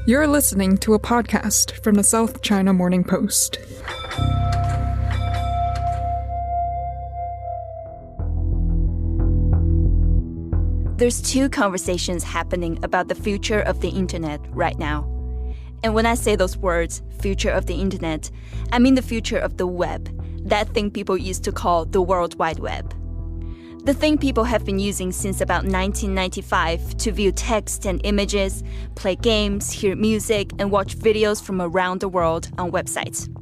You're listening to a podcast from the South China Morning Post. There's two conversations happening about the future of the internet right now. And when I say those words, future of the internet, I mean the future of the web, that thing people used to call the World Wide Web. The thing people have been using since about 1995 to view text and images, play games, hear music, and watch videos from around the world on websites.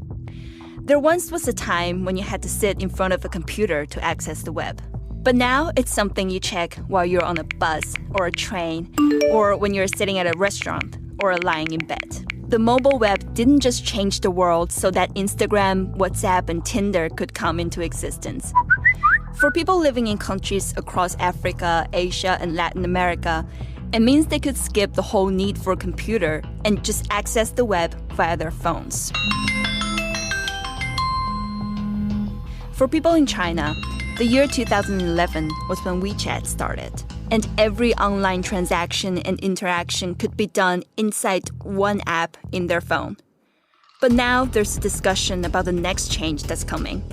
There once was a time when you had to sit in front of a computer to access the web. But now it's something you check while you're on a bus or a train, or when you're sitting at a restaurant or lying in bed. The mobile web didn't just change the world so that Instagram, WhatsApp, and Tinder could come into existence. For people living in countries across Africa, Asia, and Latin America, it means they could skip the whole need for a computer and just access the web via their phones. For people in China, the year 2011 was when WeChat started, and every online transaction and interaction could be done inside one app in their phone. But now there's a discussion about the next change that's coming.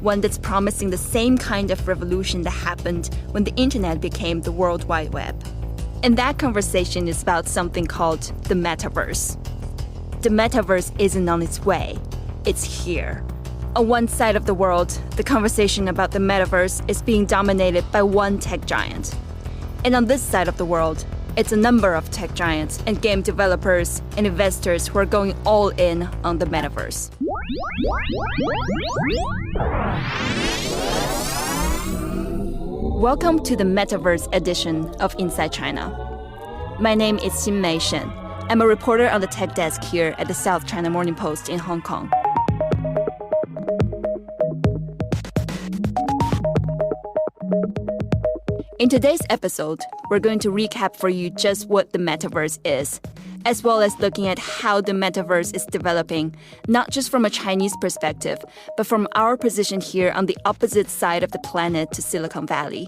One that's promising the same kind of revolution that happened when the internet became the World Wide Web. And that conversation is about something called the metaverse. The metaverse isn't on its way, it's here. On one side of the world, the conversation about the metaverse is being dominated by one tech giant. And on this side of the world, it's a number of tech giants and game developers and investors who are going all in on the metaverse. Welcome to the Metaverse edition of Inside China. My name is Xin-Mei Shen. I'm a reporter on the tech desk here at the South China Morning Post in Hong Kong. In today's episode, we're going to recap for you just what the metaverse is, as well as looking at how the metaverse is developing, not just from a Chinese perspective, but from our position here on the opposite side of the planet to Silicon Valley.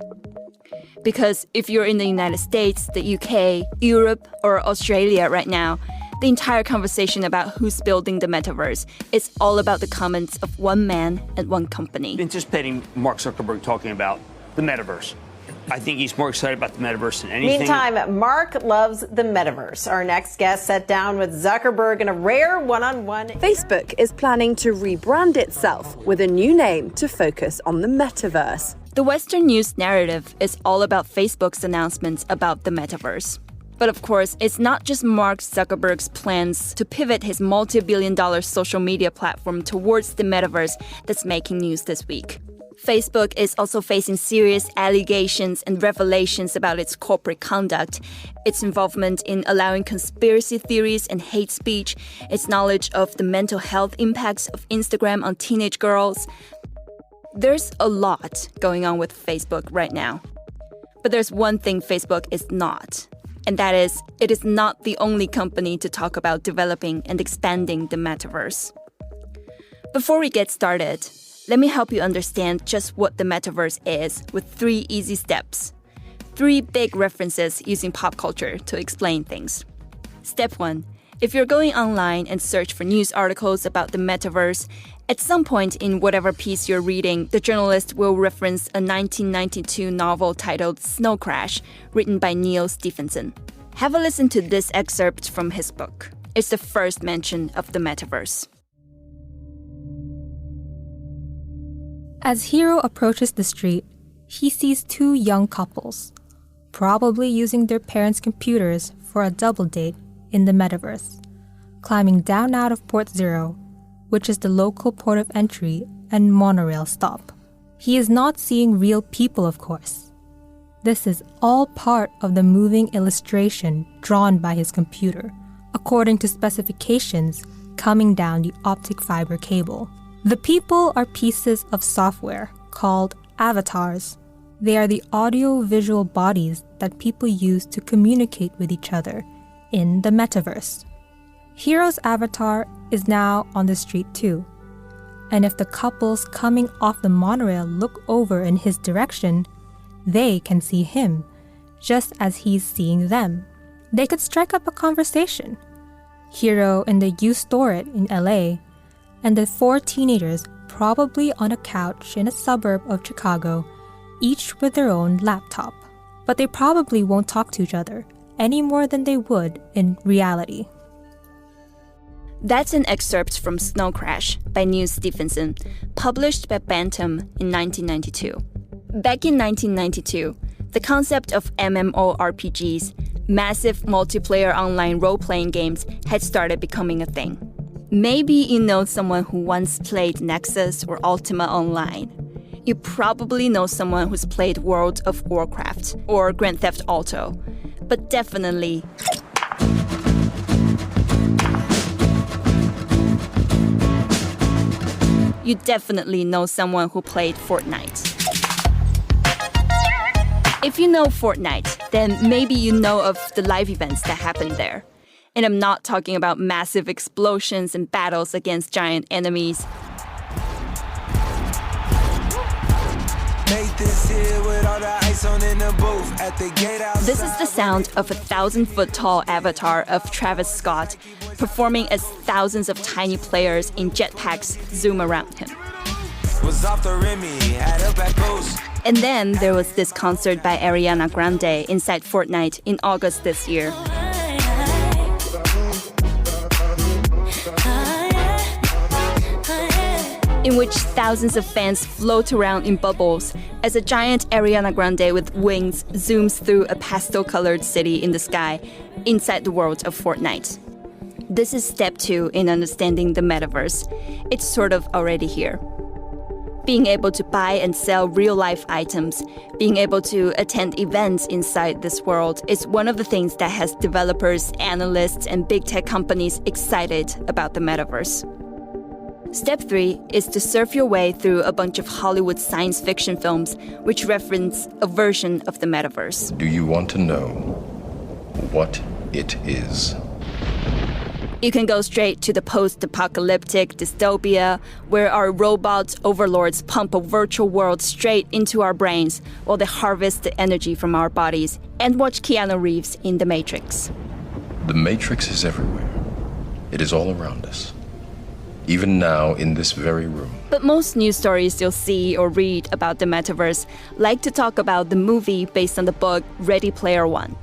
Because if you're in the United States, the UK, Europe, or Australia right now, the entire conversation about who's building the metaverse is all about the comments of one man and one company. Anticipating Mark Zuckerberg talking about the metaverse. I think he's more excited about the metaverse than anything. Meantime, Mark loves the metaverse. Our next guest sat down with Zuckerberg in a rare one-on-one. Facebook is planning to rebrand itself with a new name to focus on the metaverse. The Western news narrative is all about Facebook's announcements about the metaverse. But of course, it's not just Mark Zuckerberg's plans to pivot his multi-billion-dollar social media platform towards the metaverse that's making news this week. Facebook is also facing serious allegations and revelations about its corporate conduct, its involvement in allowing conspiracy theories and hate speech, its knowledge of the mental health impacts of Instagram on teenage girls. There's a lot going on with Facebook right now. But there's one thing Facebook is not, and that is, it is not the only company to talk about developing and expanding the metaverse. Before we get started, let me help you understand just what the metaverse is with 3 easy steps. 3 big references using pop culture to explain things. Step 1. If you're going online and search for news articles about the metaverse, at some point in whatever piece you're reading, the journalist will reference a 1992 novel titled Snow Crash, written by Neil Stephenson. Have a listen to this excerpt from his book. It's the first mention of the metaverse. As Hiro approaches the street, he sees 2 young couples, probably using their parents' computers for a double date in the metaverse, climbing down out of Port Zero, which is the local port of entry and monorail stop. He is not seeing real people, of course. This is all part of the moving illustration drawn by his computer, according to specifications coming down the optic fiber cable. The people are pieces of software called avatars. They are the audio-visual bodies that people use to communicate with each other in the metaverse. Hiro's avatar is now on the street too. And if the couples coming off the monorail look over in his direction, they can see him, just as he's seeing them. They could strike up a conversation. Hero in the You Store It in LA, and the 4 teenagers probably on a couch in a suburb of Chicago, each with their own laptop. But they probably won't talk to each other any more than they would in reality. That's an excerpt from Snow Crash by Neil Stephenson, published by Bantam in 1992. Back in 1992, the concept of MMORPGs, massive multiplayer online role-playing games, had started becoming a thing. Maybe you know someone who once played Nexus or Ultima Online. You probably know someone who's played World of Warcraft or Grand Theft Auto. But definitely, you definitely know someone who played Fortnite. If you know Fortnite, then maybe you know of the live events that happened there. And I'm not talking about massive explosions and battles against giant enemies. This is the sound of a 1,000-foot-tall avatar of Travis Scott performing as thousands of tiny players in jetpacks zoom around him. And then there was this concert by Ariana Grande inside Fortnite in August this year. In which thousands of fans float around in bubbles as a giant Ariana Grande with wings zooms through a pastel-colored city in the sky inside the world of Fortnite. This is step 2 in understanding the metaverse. It's sort of already here. Being able to buy and sell real-life items, being able to attend events inside this world is one of the things that has developers, analysts, and big tech companies excited about the metaverse. Step 3 is to surf your way through a bunch of Hollywood science fiction films which reference a version of the metaverse. Do you want to know what it is? You can go straight to the post-apocalyptic dystopia where our robot overlords pump a virtual world straight into our brains while they harvest the energy from our bodies, and watch Keanu Reeves in The Matrix. The Matrix is everywhere. It is all around us. Even now, in this very room. But most news stories you'll see or read about the metaverse like to talk about the movie based on the book Ready Player One.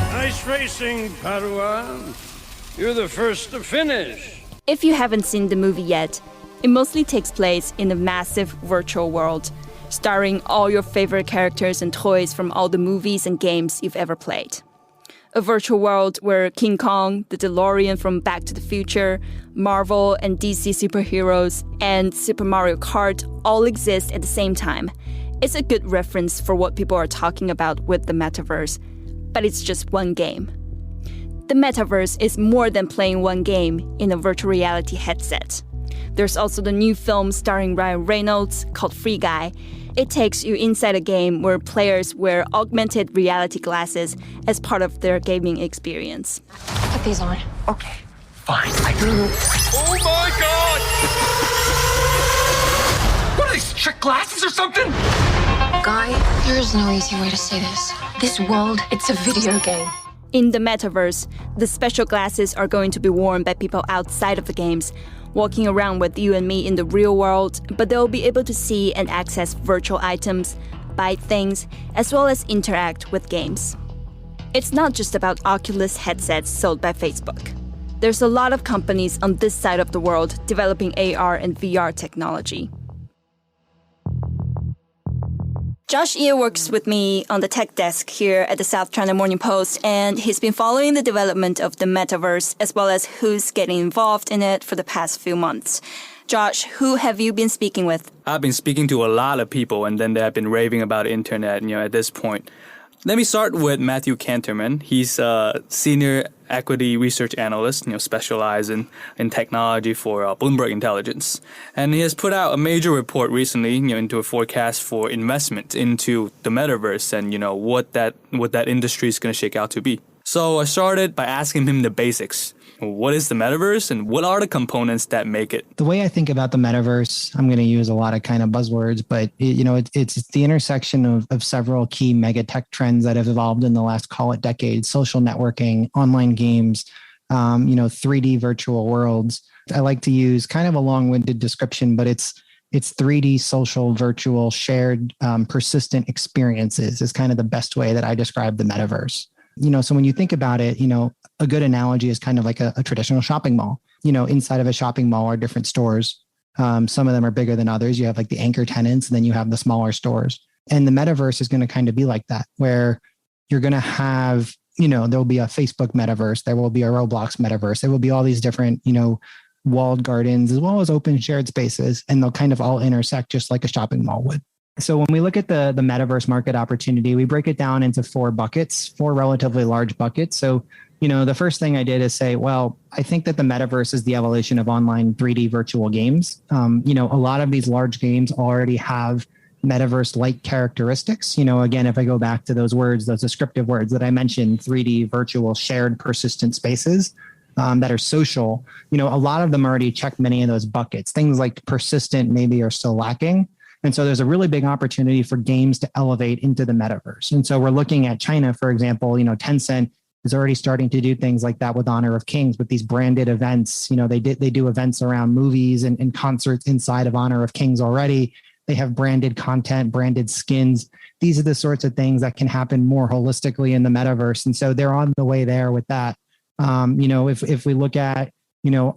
Nice racing, Padawan. You're the first to finish. If you haven't seen the movie yet, it mostly takes place in a massive virtual world, starring all your favorite characters and toys from all the movies and games you've ever played. A virtual world where King Kong, the DeLorean from Back to the Future, Marvel and DC superheroes, and Super Mario Kart all exist at the same time. It's a good reference for what people are talking about with the metaverse, but it's just one game. The metaverse is more than playing one game in a virtual reality headset. There's also the new film starring Ryan Reynolds called Free Guy. It takes you inside a game where players wear augmented reality glasses as part of their gaming experience. Put these on. Okay, fine. Oh my God! What are these, trick glasses or something? Guy, there is no easy way to say this. This world, it's a video game. In the metaverse, the special glasses are going to be worn by people outside of the games, walking around with you and me in the real world, but they'll be able to see and access virtual items, buy things, as well as interact with games. It's not just about Oculus headsets sold by Facebook. There's a lot of companies on this side of the world developing AR and VR technology. Josh Ye works with me on the tech desk here at the South China Morning Post, and he's been following the development of the metaverse as well as who's getting involved in it for the past few months. Josh, who have you been speaking with? I've been speaking to a lot of people, and then they have been raving about internet, at this point. Let me start with Matthew Canterman. He's a senior equity research analyst, specializing in technology for Bloomberg Intelligence. And he has put out a major report recently, into a forecast for investment into the metaverse and, what that industry is going to shake out to be. So I started by asking him the basics. What is the metaverse and what are the components that make it? The way I think about the metaverse, I'm going to use a lot of kind of buzzwords, but it's the intersection of several key mega tech trends that have evolved in the last, call it decade: social networking, online games, 3D virtual worlds. I like to use kind of a long-winded description, but it's 3D social virtual shared persistent experiences is kind of the best way that I describe the metaverse. So when you think about it, a good analogy is kind of like a traditional shopping mall. Inside of a shopping mall are different stores. Some of them are bigger than others. You have like the anchor tenants, and then you have the smaller stores. And the metaverse is going to kind of be like that, where you're going to have, there'll be a Facebook metaverse, there will be a Roblox metaverse, there will be all these different, walled gardens as well as open shared spaces, and they'll kind of all intersect just like a shopping mall would. So when we look at the metaverse market opportunity, we break it down into four relatively large buckets. So, the first thing I did is say, well, I think that the metaverse is the evolution of online 3D virtual games. A lot of these large games already have metaverse-like characteristics. Again, if I go back to those words, those descriptive words that I mentioned, 3D virtual shared persistent spaces that are social, a lot of them already check many of those buckets. Things like persistent maybe are still lacking. And so there's a really big opportunity for games to elevate into the metaverse. And so we're looking at China, for example, Tencent is already starting to do things like that with Honor of Kings, with these branded events. They do events around movies and concerts inside of Honor of Kings already. They have branded content, branded skins. These are the sorts of things that can happen more holistically in the metaverse. And so they're on the way there with that. If we look at,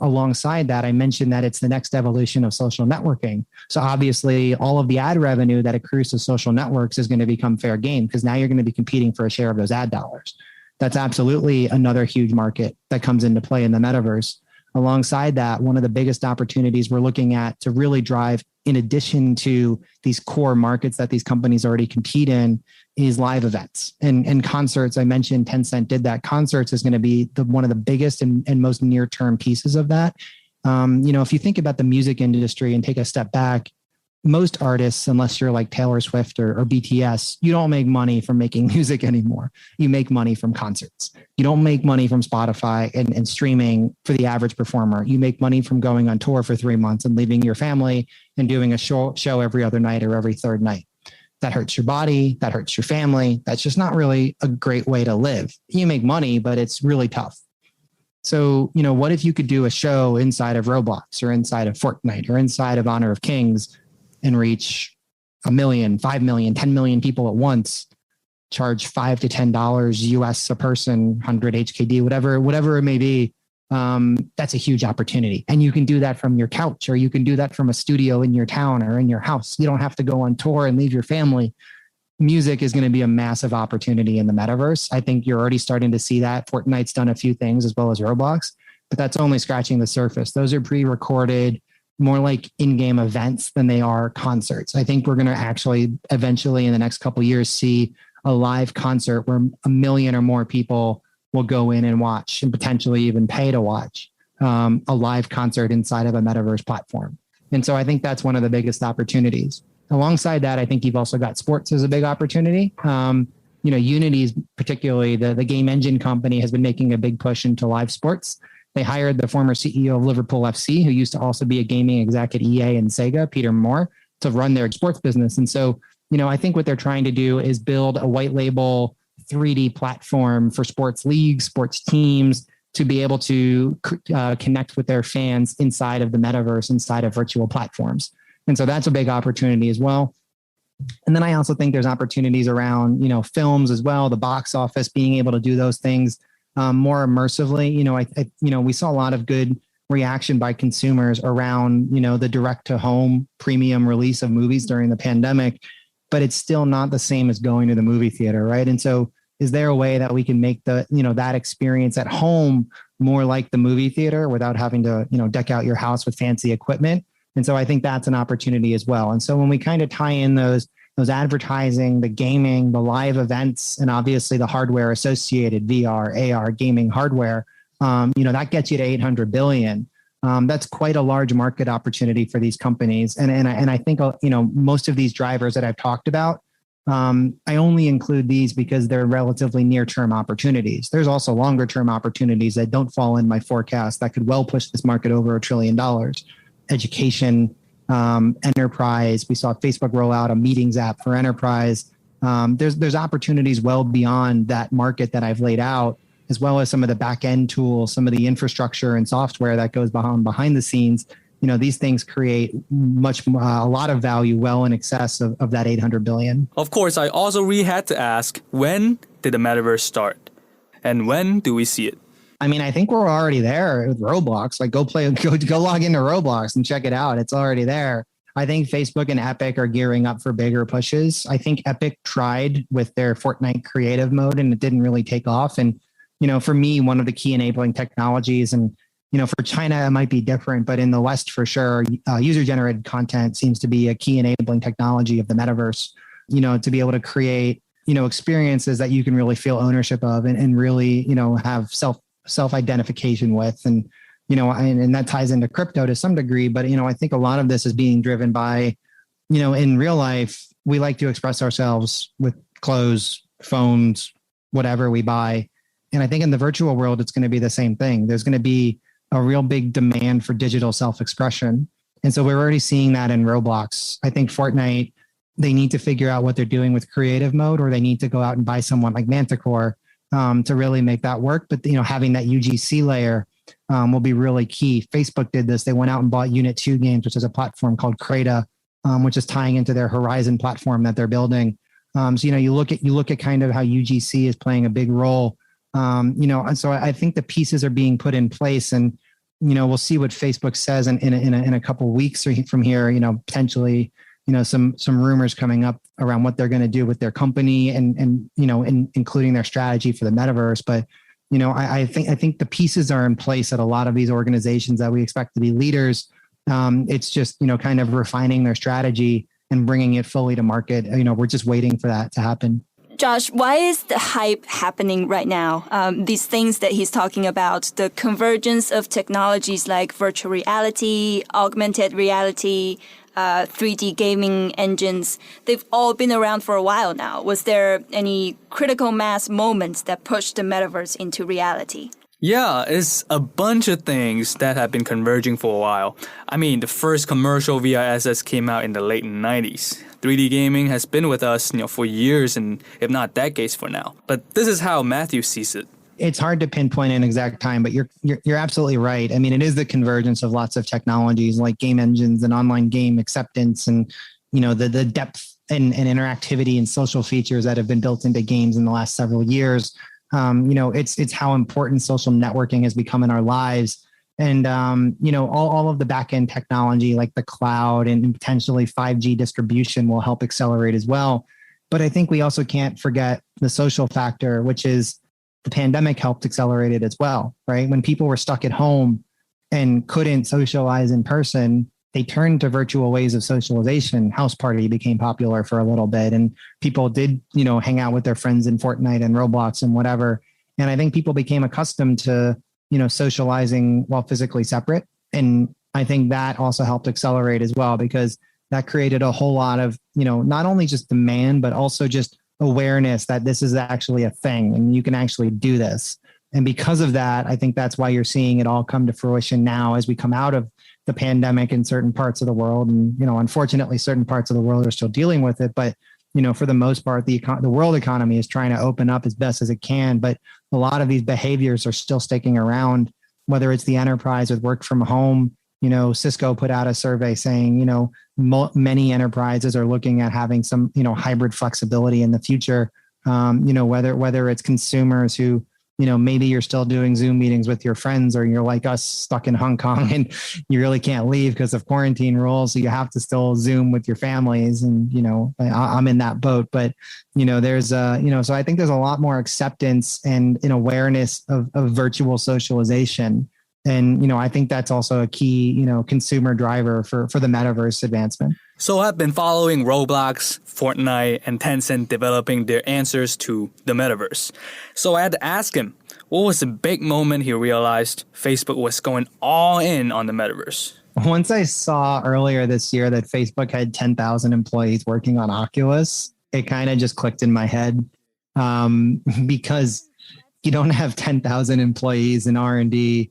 alongside that, I mentioned that it's the next evolution of social networking. So obviously all of the ad revenue that accrues to social networks is going to become fair game, because now you're going to be competing for a share of those ad dollars. That's absolutely another huge market that comes into play in the metaverse. Alongside that, one of the biggest opportunities we're looking at to really drive, in addition to these core markets that these companies already compete in, is live events and concerts. I mentioned Tencent did that. Concerts is going to be one of the biggest and most near-term pieces of that. If you think about the music industry and take a step back, most artists, unless you're like Taylor Swift or BTS, you don't make money from making music anymore. You make money from concerts. You don't make money from Spotify and streaming for the average performer. You make money from going on tour for 3 months and leaving your family and doing a show every other night or every third night. That hurts your body. That hurts your family. That's just not really a great way to live. You make money, but it's really tough. So, what if you could do a show inside of Roblox or inside of Fortnite or inside of Honor of Kings and reach 1 million, 5 million, 10 million people at once, charge $5 to $10 US a person, 100 HKD, whatever it may be. That's a huge opportunity. And you can do that from your couch, or you can do that from a studio in your town or in your house. You don't have to go on tour and leave your family. Music is going to be a massive opportunity in the metaverse. I think you're already starting to see that. Fortnite's done a few things as well as Roblox, but that's only scratching the surface. Those are pre-recorded, more like in-game events than they are concerts. I think we're going to actually eventually in the next couple of years see a live concert where 1 million or more people will go in and watch, and potentially even pay to watch a live concert inside of a metaverse platform. And so I think that's one of the biggest opportunities. Alongside that, I think you've also got sports as a big opportunity. Unity's, particularly the game engine company, has been making a big push into live sports. They hired the former CEO of Liverpool FC, who used to also be a gaming exec at EA and Sega, Peter Moore, to run their sports business. And so, I think what they're trying to do is build a white label 3D platform for sports leagues, sports teams, to be able to connect with their fans inside of the metaverse, inside of virtual platforms. And so that's a big opportunity as well. And then I also think there's opportunities around, films as well, the box office, being able to do those things more immersively. We saw a lot of good reaction by consumers around, the direct to home premium release of movies during the pandemic, but it's still not the same as going to the movie theater, right? And so is there a way that we can make that experience at home more like the movie theater without having to, deck out your house with fancy equipment? And so I think that's an opportunity as well. And so when we kind of tie in those advertising, the gaming, the live events, and obviously the hardware associated, VR, AR, gaming hardware, that gets you to 800 billion. That's quite a large market opportunity for these companies. And I think, most of these drivers that I've talked about I only include these because they're relatively near-term opportunities. There's also longer-term opportunities that don't fall in my forecast that could well push this market over $1 trillion. Education, enterprise. We saw Facebook roll out a meetings app for enterprise. There's opportunities well beyond that market that I've laid out, as well as some of the back-end tools, some of the infrastructure and software that goes behind the scenes. These things create a lot of value well in excess of that 800 billion. Of course, I also had to ask, when did the metaverse start? And when do we see it? I mean, I think we're already there with Roblox. Like go log into Roblox and check it out. It's already there. I think Facebook and Epic are gearing up for bigger pushes. I think Epic tried with their Fortnite creative mode and it didn't really take off. And, for me, one of the key enabling technologies, and for China, it might be different, but in the West, for sure, user-generated content seems to be a key enabling technology of the metaverse, to be able to create, experiences that you can really feel ownership of and really, have self-identification with. And, and that ties into crypto to some degree, but, I think a lot of this is being driven by, in real life, we like to express ourselves with clothes, phones, whatever we buy. And I think in the virtual world, it's going to be the same thing. There's going to be a real big demand for digital self-expression. And so we're already seeing that in Roblox. I think Fortnite, they need to figure out what they're doing with creative mode, or they need to go out and buy someone like Manticore to really make that work. But, having that UGC layer will be really key. Facebook did this. They went out and bought Unit 2 Games, which is a platform called Creta, which is tying into their Horizon platform that they're building. So, you look at kind of how UGC is playing a big role. And so I think the pieces are being put in place, and, we'll see what Facebook says in a couple of weeks from here, potentially, some rumors coming up around what they're going to do with their company and including their strategy for the metaverse. But, I think the pieces are in place at a lot of these organizations that we expect to be leaders. It's just, kind of refining their strategy and bringing it fully to market. We're just waiting for that to happen. Josh, why is the hype happening right now? These things that he's talking about, the convergence of technologies like virtual reality, augmented reality, 3D gaming engines, they've all been around for a while now. Was there any critical mass moments that pushed the metaverse into reality? Yeah, it's a bunch of things that have been converging for a while. I mean, the first commercial VRSS came out in the late 90s. 3D gaming has been with us, for years and if not decades for now. But this is how Matthew sees it. It's hard to pinpoint an exact time, but you're absolutely right. I mean, it is the convergence of lots of technologies like game engines and online game acceptance, and the depth and interactivity and social features that have been built into games in the last several years. It's how important social networking has become in our lives. And, all of the back end technology like the cloud and potentially 5G distribution will help accelerate as well. But I think we also can't forget the social factor, which is the pandemic helped accelerate it as well, right? When people were stuck at home and couldn't socialize in person, they turned to virtual ways of socialization. House party became popular for a little bit, and people did, hang out with their friends in Fortnite and Roblox and whatever. And I think people became accustomed to, socializing while physically separate. And I think that also helped accelerate as well, because that created a whole lot of, not only just demand, but also just awareness that this is actually a thing and you can actually do this. And because of that, I think that's why you're seeing it all come to fruition now as we come out of the pandemic in certain parts of the world. And, unfortunately, certain parts of the world are still dealing with it. But, for the most part, the world economy is trying to open up as best as it can. But a lot of these behaviors are still sticking around, whether it's the enterprise with work from home. Cisco put out a survey saying, many enterprises are looking at having some, hybrid flexibility in the future. Whether it's consumers who, maybe you're still doing Zoom meetings with your friends, or you're like us stuck in Hong Kong and you really can't leave because of quarantine rules. So you have to still Zoom with your families. And, I'm in that boat, but, there's so I think there's a lot more acceptance and an awareness of virtual socialization. And, I think that's also a key, consumer driver for the metaverse advancement. So I've been following Roblox, Fortnite, and Tencent developing their answers to the metaverse. So I had to ask him, what was the big moment he realized Facebook was going all in on the metaverse? Once I saw earlier this year that Facebook had 10,000 employees working on Oculus, it kind of just clicked in my head because you don't have 10,000 employees in R&D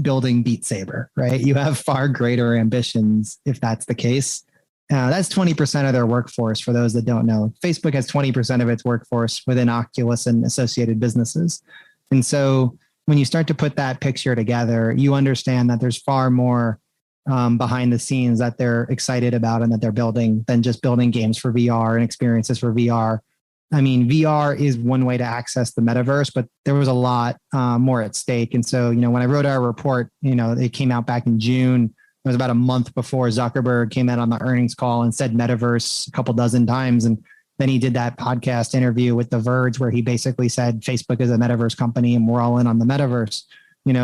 building Beat Saber, right? You have far greater ambitions if that's the case. That's 20% of their workforce for those that don't know. Facebook has 20% of its workforce within Oculus and associated businesses. And so when you start to put that picture together, you understand that there's far more behind the scenes that they're excited about and that they're building than just building games for VR and experiences for VR. I mean, VR is one way to access the metaverse, but there was a lot more at stake. And so, when I wrote our report, it came out back in June. It was about a month before Zuckerberg came out on the earnings call and said metaverse a couple dozen times. And then he did that podcast interview with The Verge where he basically said Facebook is a metaverse company and we're all in on the metaverse. It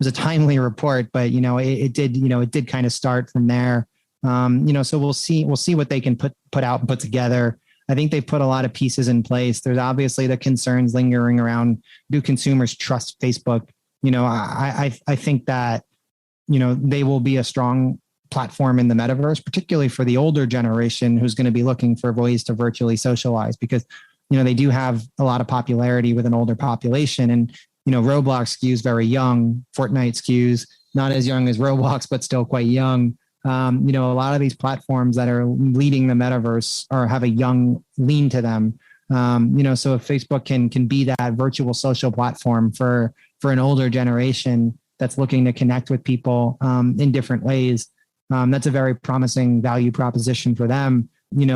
was a timely report, but it did kind of start from there. So we'll see what they can put out and put together. I think they've put a lot of pieces in place. There's obviously the concerns lingering around, do consumers trust Facebook? I think that they will be a strong platform in the metaverse, particularly for the older generation who's going to be looking for ways to virtually socialize because, they do have a lot of popularity with an older population. And, Roblox skews very young, Fortnite skews not as young as Roblox, but still quite young. A lot of these platforms that are leading the metaverse have a young lean to them. So if Facebook can be that virtual social platform for an older generation that's looking to connect with people in different ways, that's a very promising value proposition for them,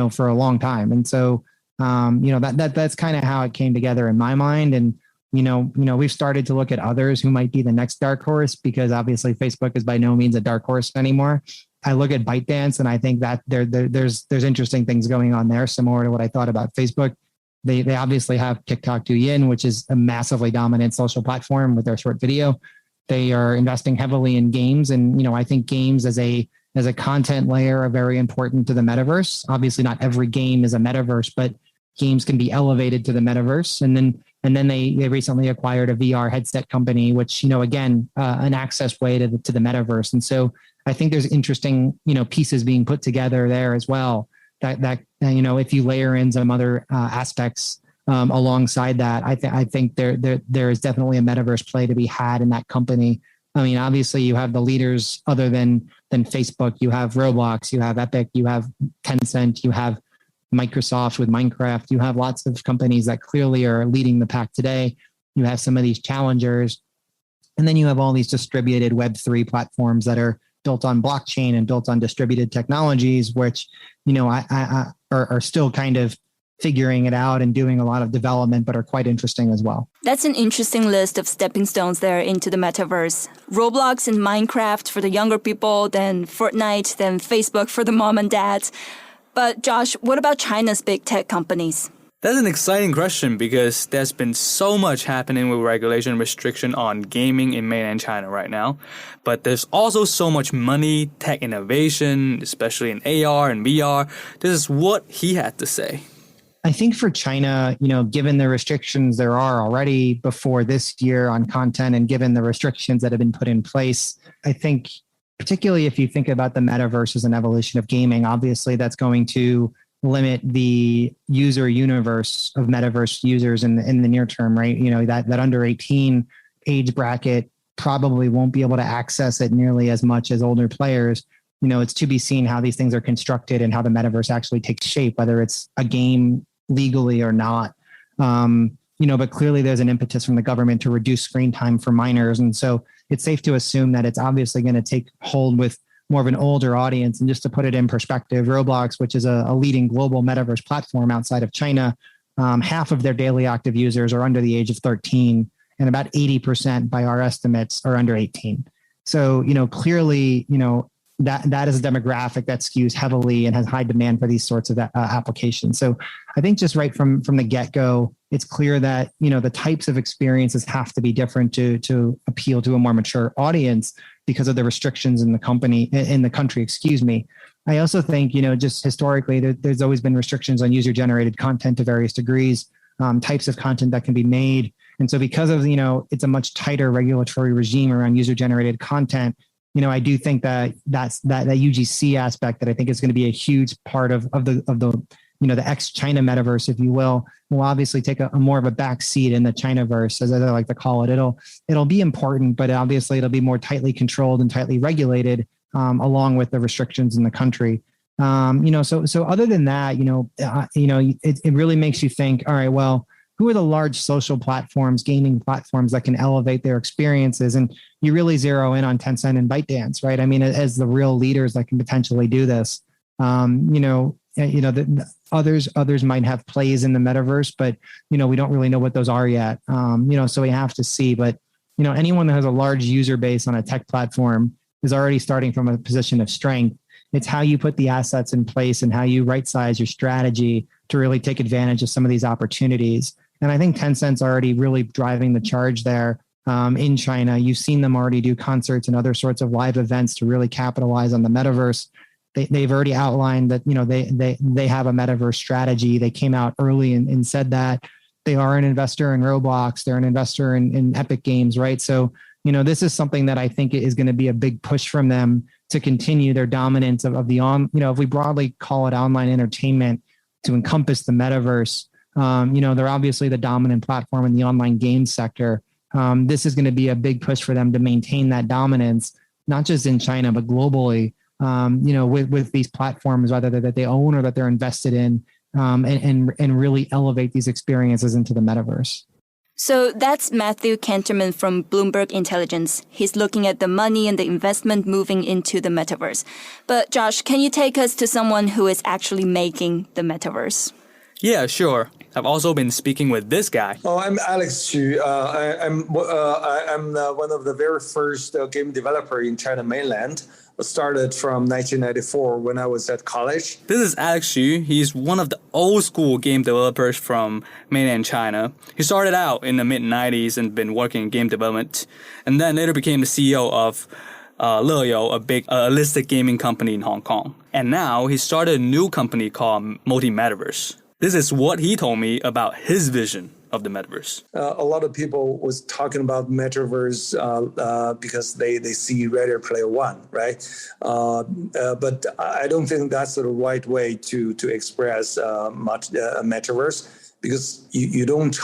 for a long time. And so, that's kind of how it came together in my mind. And, we've started to look at others who might be the next dark horse because obviously Facebook is by no means a dark horse anymore. I look at ByteDance and I think that there's interesting things going on there, similar to what I thought about Facebook. They obviously have TikTok Douyin, which is a massively dominant social platform with their short video. They are investing heavily in games. And, I think games as a content layer are very important to the metaverse. Obviously not every game is a metaverse, but games can be elevated to the metaverse. And then they recently acquired a VR headset company, which, an access way to the metaverse. And so I think there's interesting, pieces being put together there as well that if you layer in some other aspects alongside that, I think there is definitely a metaverse play to be had in that company. I mean, obviously you have the leaders other than Facebook, you have Roblox, you have Epic, you have Tencent, you have Microsoft with Minecraft, you have lots of companies that clearly are leading the pack today. You have some of these challengers, and then you have all these distributed Web3 platforms that are built on blockchain and built on distributed technologies, which, are still kind of figuring it out and doing a lot of development, but are quite interesting as well. That's an interesting list of stepping stones there into the metaverse. Roblox and Minecraft for the younger people, then Fortnite, then Facebook for the mom and dads. But Josh, what about China's big tech companies? That's an exciting question because there's been so much happening with regulation restriction on gaming in mainland China right now. But there's also so much money, tech innovation, especially in AR and VR. This is what he had to say. I think for China, given the restrictions there are already before this year on content and given the restrictions that have been put in place, I think particularly if you think about the metaverse as an evolution of gaming, obviously that's going to limit the user universe of metaverse users in the near term, right? That under 18 age bracket probably won't be able to access it nearly as much as older players. It's to be seen how these things are constructed and how the metaverse actually takes shape, whether it's a game legally or not. But clearly there's an impetus from the government to reduce screen time for minors. And so it's safe to assume that it's obviously going to take hold with more of an older audience. And just to put it in perspective, Roblox, which is a leading global metaverse platform outside of China, half of their daily active users are under the age of 13, and about 80% by our estimates are under 18. So, clearly, that is a demographic that skews heavily and has high demand for these sorts of applications. So I think just right from the get-go, it's clear that, the types of experiences have to be different to appeal to a more mature audience because of the restrictions in the country. I also think, just historically, there's always been restrictions on user-generated content to various degrees, types of content that can be made. And so because of, it's a much tighter regulatory regime around user-generated content, I do think that that UGC aspect that I think is going to be a huge part of the the ex-China metaverse, if you will obviously take a more of a back seat in the Chinaverse, as I like to call it. It'll be important, but obviously it'll be more tightly controlled and tightly regulated, along with the restrictions in the country. So other than that, it really makes you think, all right, well, who are the large social platforms, gaming platforms that can elevate their experiences? And you really zero in on Tencent and ByteDance, right? I mean, as the real leaders that can potentially do this. The others might have plays in the metaverse, but we don't really know what those are yet. So we have to see. But anyone that has a large user base on a tech platform is already starting from a position of strength. It's how you put the assets in place and how you right size your strategy to really take advantage of some of these opportunities. And I think Tencent's already really driving the charge there in China. You've seen them already do concerts and other sorts of live events to really capitalize on the metaverse. They've already outlined that, they have a metaverse strategy. They came out early and said that they are an investor in Roblox. They're an investor in Epic Games, right? So, this is something that I think is going to be a big push from them to continue their dominance of the if we broadly call it online entertainment to encompass the metaverse, they're obviously the dominant platform in the online game sector. This is going to be a big push for them to maintain that dominance, not just in China, but globally. With these platforms, whether that they own or that they're invested in, and really elevate these experiences into the metaverse. So that's Matthew Canterman from Bloomberg Intelligence. He's looking at the money and the investment moving into the metaverse. But Josh, can you take us to someone who is actually making the metaverse? Yeah, sure. I've also been speaking with this guy. Oh, I'm Alex Xu. I'm one of the very first game developer in China mainland. Started from 1994 when I was at college. This is Alex Xu. He's one of the old school game developers from mainland China. He started out in the mid-90s and been working in game development, and then later became the CEO of Leyou, a big listed gaming company in Hong Kong. And now he started a new company called Metaverse. This is what he told me about his vision of the metaverse. A lot of people was talking about metaverse because they see Ready Player One, right? But I don't think that's the right way to express metaverse, because you don't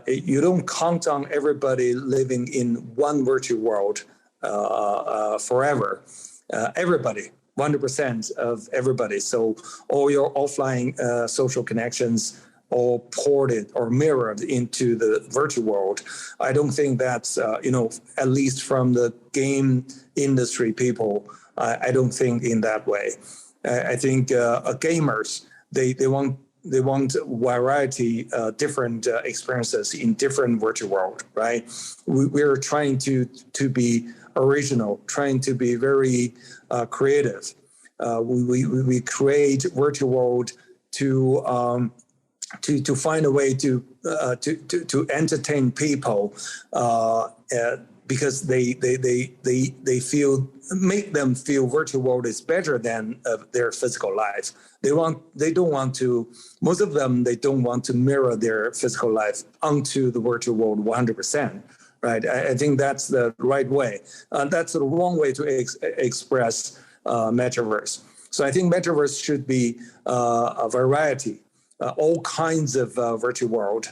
you don't count on everybody living in one virtual world forever. Everybody. 100% of everybody. So all your offline social connections all ported or mirrored into the virtual world. I don't think that's, at least from the game industry people, I don't think in that way. I think gamers, they want variety, different experiences in different virtual world, right? We're trying to be original, trying to be very creative. We create virtual world to find a way to entertain people, because they make them feel virtual world is better than their physical life. Most of them don't want to mirror their physical life onto the virtual world 100%. Right, I think that's the right way. That's the wrong way to express metaverse. So I think metaverse should be a variety, all kinds of virtual world.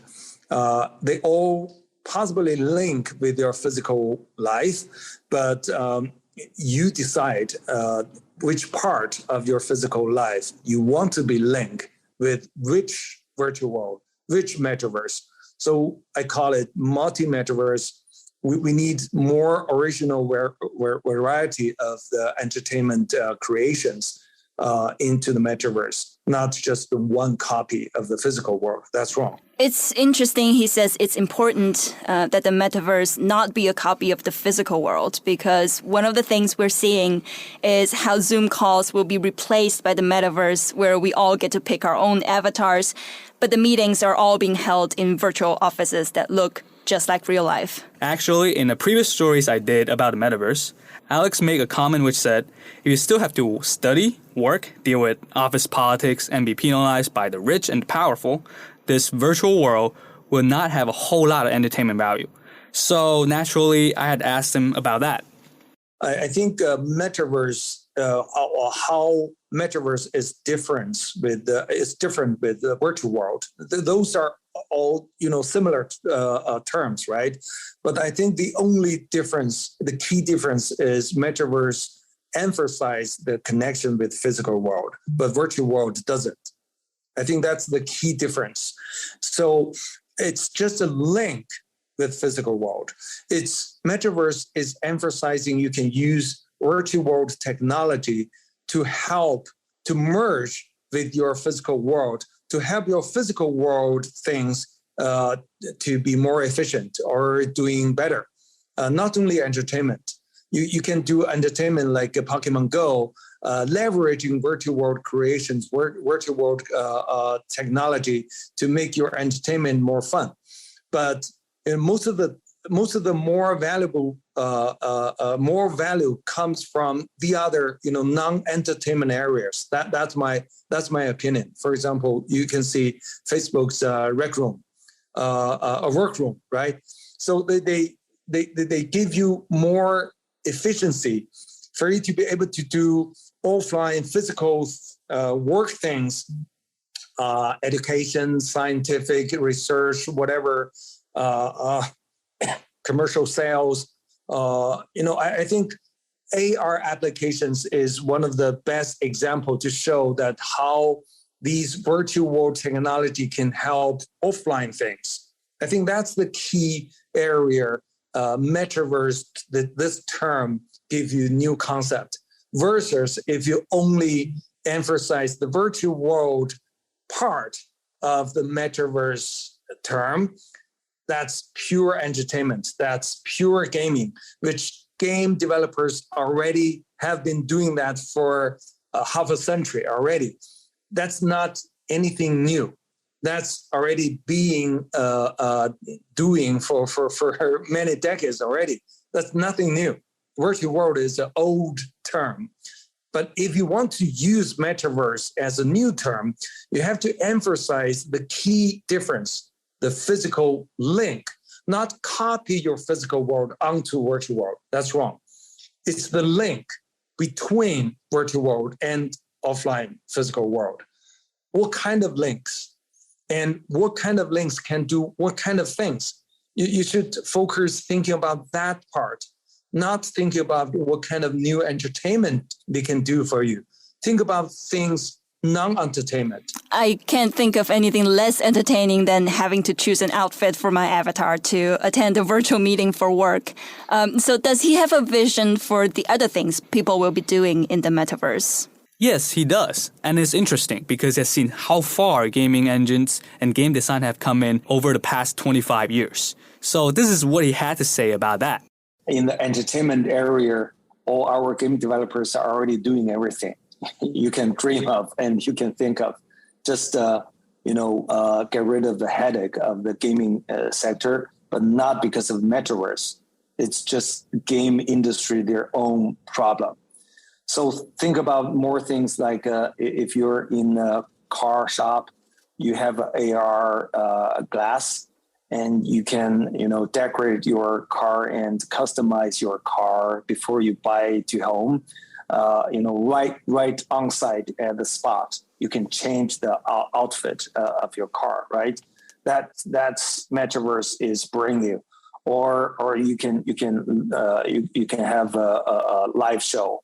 They all possibly link with your physical life, but you decide which part of your physical life you want to be linked with which virtual world, which metaverse. So I call it multi-metaverse. We need more original variety of the entertainment creations into the metaverse, not just the one copy of the physical world. That's wrong. It's interesting. He says it's important that the metaverse not be a copy of the physical world, because one of the things we're seeing is how Zoom calls will be replaced by the metaverse, where we all get to pick our own avatars, but the meetings are all being held in virtual offices that look just like real life. Actually, in the previous stories I did about the metaverse, Alex made a comment which said, if you still have to study, work, deal with office politics, and be penalized by the rich and powerful, this virtual world will not have a whole lot of entertainment value. So naturally, I had asked him about that. I think metaverse, how metaverse is different with the virtual world. Those are all similar terms, right? But I think the only difference, the key difference, is metaverse emphasize the connection with physical world, but virtual world doesn't. I think that's the key difference. So it's just a link with physical world. It's metaverse is emphasizing you can use virtual world technology to help to merge with your physical world, to help your physical world things to be more efficient or doing better. Not only entertainment. You can do entertainment like Pokemon Go, leveraging virtual world creations, virtual world technology to make your entertainment more fun. But most of the more valuable, more value comes from the other, non-entertainment areas. That's my opinion. For example, you can see Facebook's rec room, a workroom, right? So they give you more efficiency for you to be able to do offline physical work things, education, scientific research, whatever, commercial sales. I think AR applications is one of the best examples to show that how these virtual world technology can help offline things. I think that's the key area. Metaverse, this term gives you new concept, versus if you only emphasize the virtual world part of the metaverse term, that's pure entertainment, that's pure gaming, which game developers already have been doing that for half a century already. That's not anything new. That's already being doing for many decades already. That's nothing new. Virtual world is an old term. But if you want to use metaverse as a new term, you have to emphasize the key difference, the physical link, not copy your physical world onto virtual world. That's wrong. It's the link between virtual world and offline physical world. What kind of links? And what kind of links can do what kind of things? You should focus thinking about that part, not thinking about what kind of new entertainment they can do for you. Think about things non-entertainment. I can't think of anything less entertaining than having to choose an outfit for my avatar to attend a virtual meeting for work. So does he have a vision for the other things people will be doing in the metaverse? Yes, he does. And it's interesting because he's seen how far gaming engines and game design have come in over the past 25 years. So this is what he had to say about that. In the entertainment area, all our game developers are already doing everything you can dream of and you can think of. Just, get rid of the headache of the gaming sector, but not because of metaverse. It's just game industry, their own problem. So think about more things like if you're in a car shop, you have an AR glass, and you can decorate your car and customize your car before you buy it to home. Right on site at the spot, you can change the outfit of your car. Right, that's metaverse is bringing you, or you can have a live show.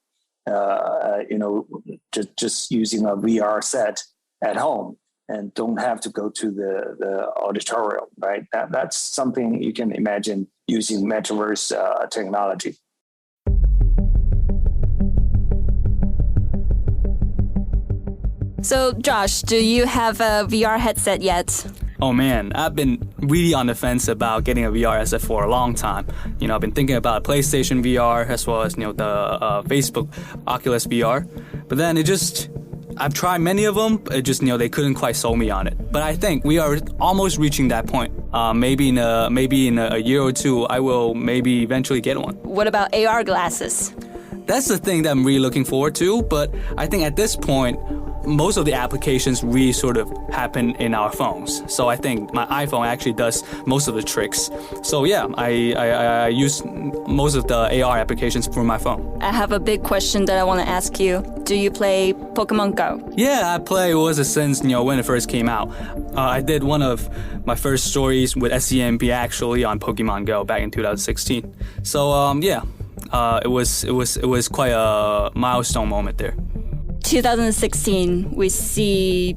Just using a VR set at home and don't have to go to the auditorium, right? That's something you can imagine using metaverse technology. So, Josh, do you have a VR headset yet? Oh man, I've been really on the fence about getting a VR headset for a long time. I've been thinking about PlayStation VR as well as, the Facebook Oculus VR. But then I've tried many of them, it just, they couldn't quite sell me on it. But I think we are almost reaching that point. Maybe in a year or two, I will maybe eventually get one. What about AR glasses? That's the thing that I'm really looking forward to. But I think at this point, most of the applications really sort of happen in our phones. So I think my iPhone actually does most of the tricks. So yeah, I use most of the AR applications for my phone. I have a big question that I want to ask you. Do you play Pokemon Go? Yeah, I play was since when it first came out. I did one of my first stories with SCMP actually on Pokemon Go back in 2016. So it was quite a milestone moment there. 2016, we see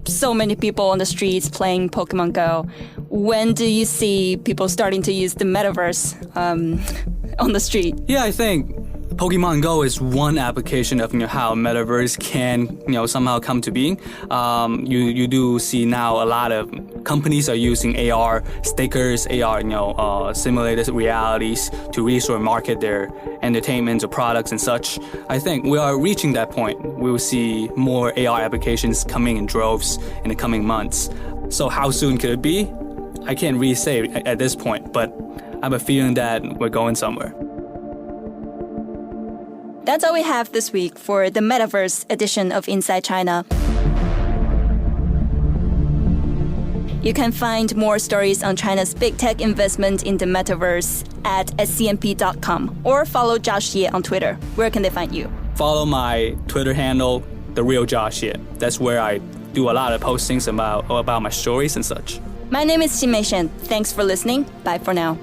so many people on the streets playing Pokemon Go. When do you see people starting to use the metaverse on the street? Yeah, I think Pokemon Go is one application of how metaverse can somehow come to being. You do see now a lot of companies are using AR stickers, AR simulated realities to really sort of market their entertainment or products and such. I think we are reaching that point. We will see more AR applications coming in droves in the coming months. So how soon could it be? I can't really say at this point, but I have a feeling that we're going somewhere. That's all we have this week for the Metaverse edition of Inside China. You can find more stories on China's big tech investment in the Metaverse at scmp.com or follow Josh Ye on Twitter. Where can they find you? Follow my Twitter handle, The Real Josh Ye. That's where I do a lot of postings about my stories and such. My name is Xin Mei Shen. Thanks for listening. Bye for now.